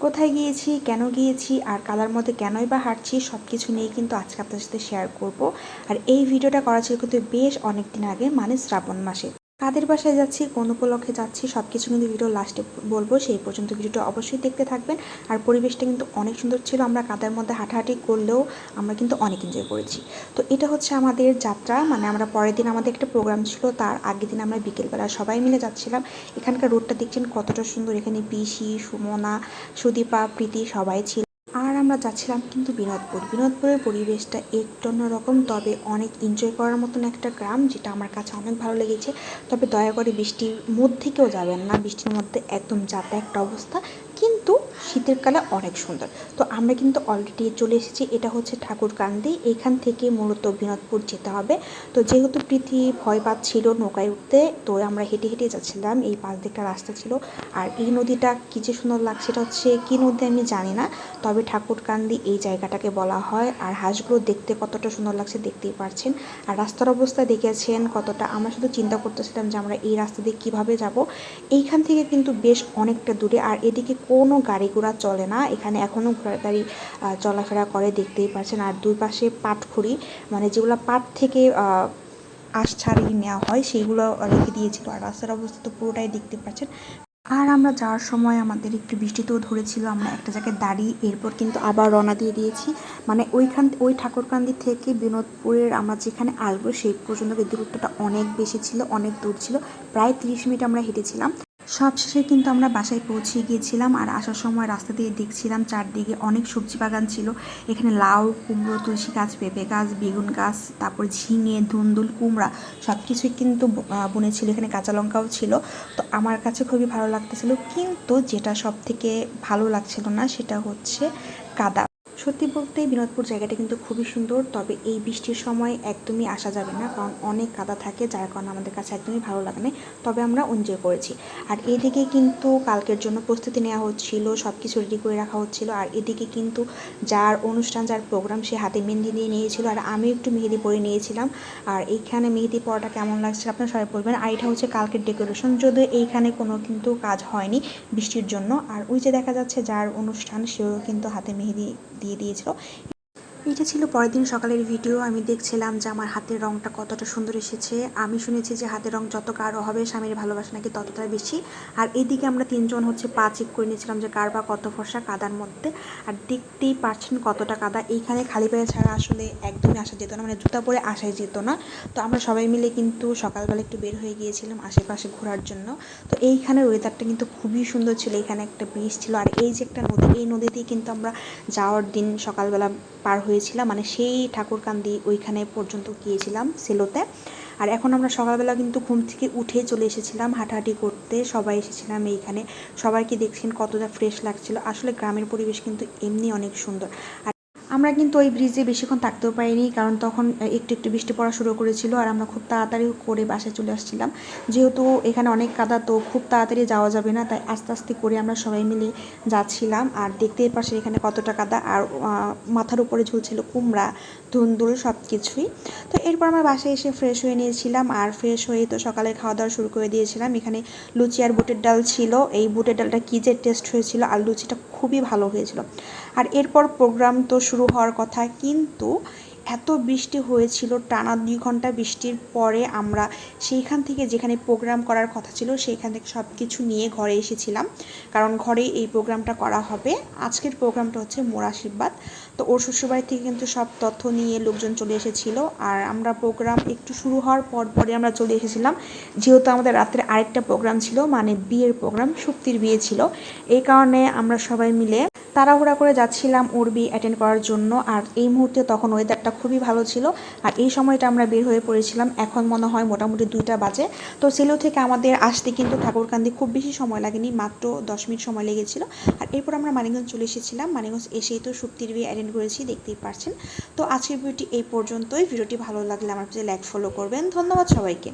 কোথায় গিয়েছি, কেন গিয়েছি, আর কাদার মধ্যে কেনই বা হাঁটছি, সব কিছু নিয়ে কিন্তু আজকে আপনাদের সাথে শেয়ার করব। আর এই ভিডিওটা করা ছিল কিন্তু বেশ অনেক দিন আগে, মানে শ্রাবণ মাসে। কাদের বাসায় যাচ্ছি, কোন উপলক্ষে যাচ্ছি, সব কিছু কিন্তু ভিডিও লাস্টে বলবো। সেই পর্যন্ত ভিডিওটা অবশ্যই দেখতে থাকবেন। আর পরিবেশটা কিন্তু অনেক সুন্দর ছিল। আমরা কাদার মধ্যে হাঁটাহাঁটি করলেও আমরা কিন্তু অনেক এনজয় করেছি। তো এটা হচ্ছে আমাদের যাত্রা, মানে আমরা পরের দিন আমাদের একটা প্রোগ্রাম ছিল, তার আগের দিন আমরা বিকেলবেলা সবাই মিলে যাচ্ছিলাম। এখানকার রোডটা দেখছেন কতটা সুন্দর। এখানে পিসি, সুমনা, সুদীপা, প্রীতি সবাই ছিল। আর আমরা যাচ্ছিলাম কিন্তু বিনোদপুরের পরিবেশটা একটু অন্যরকম, তবে অনেক এনজয় করার মতন একটা গ্রাম, যেটা আমার কাছে অনেক ভালো লেগেছে। তবে দয়া করে বৃষ্টির মধ্যে কেউ যাবেন না, বৃষ্টির মধ্যে একদম যাতা একটা অবস্থা, কিন্তু শীতের কালে অনেক সুন্দর। তো আমরা কিন্তু অলরেডি চলে এসেছি। এটা হচ্ছে ঠাকুরকান্দি, এখান থেকে মূলত বিনোদপুর যেতে হবে। তো যেহেতু প্রীতি ভয় পাচ্ছিল নৌকায় উঠতে, তো আমরা হেঁটে হেঁটে যাচ্ছিলাম। এই পাশ দিয়ে একটা রাস্তা ছিল। আর এই নদীটা কী যে সুন্দর লাগছে, এটা হচ্ছে কী নদী আমি জানি না, তবে ঠাকুরকান্দি এই জায়গাটাকে বলা হয়। আর হাঁসগুলো দেখতে কতটা সুন্দর লাগছে দেখতেই পারছেন। আর রাস্তার অবস্থা দেখেছেন কতটা। আমরা শুধু চিন্তা করতেছিলাম যে আমরা এই রাস্তা দিয়ে কীভাবে যাব। এইখান থেকে কিন্তু বেশ অনেকটা দূরে, আর এদিকে কোনো গাড়ি ঘোড়া চলে না। এখানে এখনও ঘোড়া গাড়ি চলাফেরা করে দেখতেই পারছেন। আর দুই পাশে পাটখড়ি, মানে যেগুলো পাট থেকে আঁশ ছাড়িয়ে নেওয়া হয়, সেইগুলো রেখে দিয়েছিল। আর রাস্তার অবস্থা তো পুরোটাই দেখতে পাচ্ছেন। আর আমরা যাওয়ার সময় আমাদের একটু বৃষ্টিতেও ধরেছিল। আমরা একটা জায়গায় দাঁড়িয়ে এরপর কিন্তু আবার রওনা দিয়ে দিয়েছি। মানে ওই ঠাকুরকান্দি থেকে বিনোদপুরের আমরা যেখানে আসবো সেই পর্যন্ত দূরত্বটা অনেক বেশি ছিল, অনেক দূর ছিল। প্রায় 30 মিনিট আমরা হেঁটেছিলাম। সবশেষে কিন্তু আমরা বাসায় পৌঁছে গিয়েছিলাম। আর আসার সময় রাস্তা দিয়ে দেখছিলাম চারদিকে অনেক সবজি বাগান ছিল। এখানে লাউ, কুমড়ো, তুলসী গাছ, পেঁপে গাছ, বেগুন গাছ, তারপর ঝিঙে, ধুন্দুল, কুমড়া সব কিছুই কিন্তু বুনেছিল। এখানে কাঁচা লঙ্কাও ছিল। তো আমার কাছে খুবই ভালো লাগতেছিল, কিন্তু যেটা সব থেকে ভালো লাগছিল না সেটা হচ্ছে কাদা। সত্যি বলতে বিনোদপুর জায়গাটা কিন্তু খুবই সুন্দর, তবে এই বৃষ্টির সময় একদমই আসা যাবে না, কারণ অনেক কাদা থাকে, যার কারণে আমাদের কাছে একদমই ভালো লাগে না। তবে আমরা এনজয় করেছি। আর এদিকে কিন্তু কালকের জন্য প্রস্তুতি নেওয়া হচ্ছিল, সব কিছু রেডি করে রাখা হচ্ছিল। আর এদিকে কিন্তু যার অনুষ্ঠান, যার প্রোগ্রাম, সে হাতে মেহেন্দি দিয়ে নিয়েছিল, আর আমি একটু মেহেদি পরে নিয়েছিলাম। আর এইখানে মেহেদি পরাটা কেমন লাগছে আপনারা সবাই বলবেন। আর এটা হচ্ছে কালকের ডেকোরেশন, যদিও এইখানে কোনো কিন্তু কাজ হয়নি বৃষ্টির জন্য। আর ওই যে দেখা যাচ্ছে যার অনুষ্ঠান, সেও কিন্তু হাতে মেহেদি দিয়ে দিয়েছিল। এটা ছিল পরের দিন সকালের ভিডিও। আমি দেখছিলাম যে আমার হাতের রঙটা কতটা সুন্দর এসেছে। আমি শুনেছি যে হাতের রং যত গাঢ় হবে স্বামীর ভালোবাসা নাকি ততটা বেশি। আর এদিকে আমরা তিনজন হচ্ছে পা চেক করে নিয়েছিলাম যে কার বা কত ফর্সা কাদার মধ্যে। আর দেখতেই পারছেন কতটা কাদা। এইখানে খালি পায়ে ছাড়া আসলে একদমই আসা যেত না, মানে জুতা পরে আসাই যেত না। তো আমরা সবাই মিলে কিন্তু সকালবেলা একটু বের হয়ে গিয়েছিলাম আশেপাশে ঘোরার জন্য। তো এইখানের ওয়েদারটা কিন্তু খুবই সুন্দর ছিল। এখানে একটা ব্রিজ ছিল, আর এই যে একটা নদী, এই নদীতেই কিন্তু আমরা যাওয়ার দিন সকালবেলা পার হয়েছিলাম, মানে সেই ঠাকুরকান্দি ওইখানে পর্যন্ত গিয়েছিলাম সেলোতে। আর এখন আমরা সকালবেলা কিন্তু ঘুম থেকে উঠে চলে এসেছিলাম হাঁটাহাঁটি করতে, সবাই এসেছিলাম এইখানে। সবাইকে দেখছেন কতটা ফ্রেশ লাগছিল। আসলে গ্রামের পরিবেশ কিন্তু এমনি অনেক সুন্দর। আর আমরা কিন্তু ওই ব্রিজে বেশিক্ষণ থাকতেও পারিনি, কারণ তখন একটু একটু বৃষ্টি পড়া শুরু করেছিল। আর আমরা খুব তাড়াতাড়ি করে বাসায় চলে আসছিলাম, যেহেতু এখানে অনেক কাদা, তো খুব তাড়াতাড়ি যাওয়া যাবে না, তাই আস্তে আস্তে করে আমরা সবাই মিলে যাচ্ছিলাম। আর দেখতেই পাশে এখানে কতটা কাদা। আর মাথার উপরে ঝুলছিল কুমড়া, ধুন্দুল সব কিছুই। তো এরপর আমরা বাসায় এসে ফ্রেশ হয়ে নিয়েছিলাম। আর ফ্রেশ হয়ে তো সকালে খাওয়া দাওয়া শুরু করে দিয়েছিলাম। এখানে লুচি আর বুটের ডাল ছিল। এই বুটের ডালটা কী যে টেস্ট হয়েছিল, আর লুচিটা খুবই ভালো হয়েছিল। আর এরপর প্রোগ্রাম তো শুরু হওয়ার কথা, কিন্তু এত বৃষ্টি হয়েছিল, টানা 2 ঘন্টা বৃষ্টির পরে আমরা সেইখান থেকে, যেখানে প্রোগ্রাম করার কথা ছিল, সেইখান থেকে সব কিছু নিয়ে ঘরে এসেছিলাম, কারণ ঘরে এই প্রোগ্রামটা করা হবে। আজকের প্রোগ্রামটা হচ্ছে মোর আশীর্বাদ। তো ওর শ্বশুরবাড়ি থেকে কিন্তু সব তথ্য নিয়ে লোকজন চলে এসেছিল। আর আমরা প্রোগ্রাম একটু শুরু হওয়ার পরে আমরা চলে এসেছিলাম, যেহেতু আমাদের রাত্রে আরেকটা প্রোগ্রাম ছিল, মানে বিয়ের প্রোগ্রাম, সুপ্তির বিয়ে ছিল। এই কারণে আমরা সবাই মিলে তাড়াহুড়া করে যাচ্ছিলাম ওর বিয়ে অ্যাটেন্ড করার জন্য। আর এই মুহূর্তে তখন ওয়েদারটা খুবই ভালো ছিল। আর এই সময়টা আমরা বের হয়ে পড়েছিলাম, এখন মনে হয় মোটামুটি 2টা বাজে। তো সেলো থেকে আমাদের আসতে কিন্তু ঠাকুরকান্দি খুব বেশি সময় লাগেনি, মাত্র 10 মিনিট সময় লেগেছিল। আর এরপর আমরা মানিকগঞ্জ চলে এসেছিলাম। মানিকগঞ্জ এসেই তো সুপ্তির বিয়ে অ্যাটেন্ড করেছি, দেখতেই পারছেন। তো আজকের ভিডিওটি এই পর্যন্তই। ভিডিওটি ভালো লাগলে আমার পেজে লাইক ফলো করবেন। ধন্যবাদ সবাইকে।